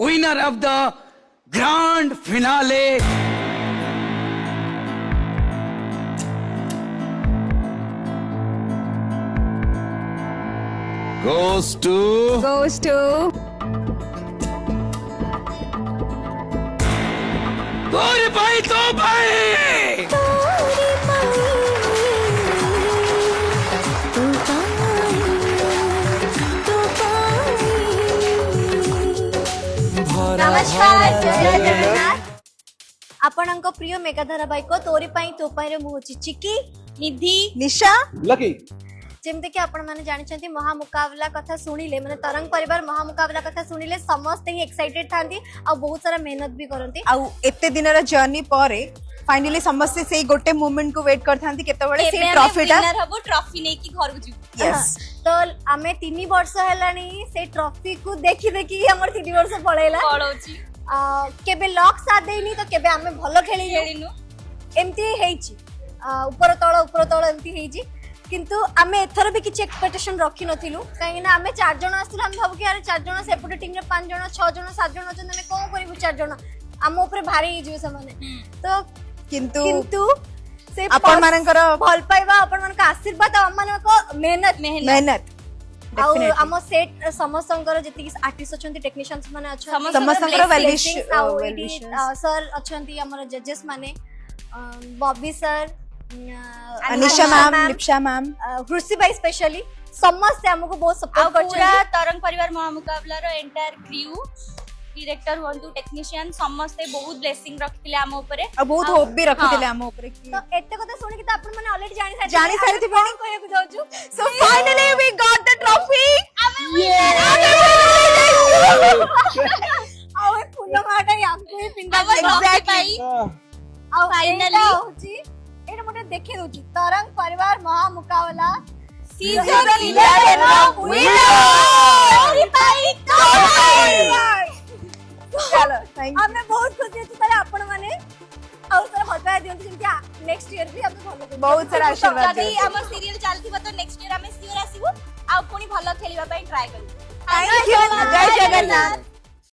winner of the grand finale goes to Tori Bhai To Bhai नमस्कार जय जगन्नाथ आपणक प्रिय mega धारावाहिक तोरी पाई तो पाई रे मु होची चिकी निधि निशा लकी जेमते कि आपण माने जानिछंती महामुकाबला कथा सुनिले माने तरंग परिवार महामुकाबला कथा सुनिले समस्त ही एक्साइटेड थांती आ बहुत सारा मेहनत भी करंती आ एते दिनर जर्नी परे फाइनली समस्त से गोटे मोमेंट को वेट करथांती केते बळे से ट्रॉफीटा विनर हबो ट्रॉफी नै की घर को जीव यस तो आमे 3 वर्ष हेलानी से ट्रॉफी को देखि देखि हमर 3 वर्ष पळेला पळौची केबे लॉक साथ देनी तो केबे आमे भलो खेलिनु एमती हेची ऊपर तळ एमती हेची किंतु आमे एथर भी किछ एक्सपेक्टेशन रखि नथिलु काहे ना आमे 4 जण आस्थिलु हम भाबु कि यार 4 जण सेपटे टीम रे 5 जण 6 जण 7 जण अछन ने कोन करिवु 4 जण आम ऊपर भारी जियो समाने तो किंतु से आपण मानकर भल पाइबा आपण मानक आशीर्वाद हम मानक मेहनत डेफिनेटली आम सेट समस्तंकर जति आर्टिस्ट अछंती टेक्नीशियंस माने अछंती समस्तंकर वेल सर अछंती हमर जजेस माने Bobby sir Anisha ma'am Lipsha ma'am Krishi भाई स्पेशली समस्त हमको बहुत सपोर्ट पूरा करछन तरंग परिवार महामुकाबला रो एंटायर क्रू डायरेक्टर हुंतु टेक्नीशियन समस्त बहुत ब्लेसिंग रखथिले हम ऊपर आ बहुत होप भी रखथिले हम ऊपर की तो एते कथा सुनि कि त आपण माने ऑलरेडी जानि सारिथि बनी कहय को जाउछु so finally we got the trophy आवे फुल्लो माटा हमको ही पिंडा Exactly. आ फाइनली होची एटा मोटे देखे दोची तरंग परिवार महामुकाबला सीजन 11 रो विनर भाई चलो थैंक यू हमें बहुत खुशी अछि ताले आपण माने और सारा भलपाय दियंती जेमति नेक्स्ट ईयर भी हमें भलो बहुत सारा आशीर्वाद जदी हमर सीरियल चालथिबो तो नेक्स्ट ईयर हमें सियोर आसीबो आ कोनी भलो खेलिबा पई ट्राई करू थैंक यू जय जगन्नाथ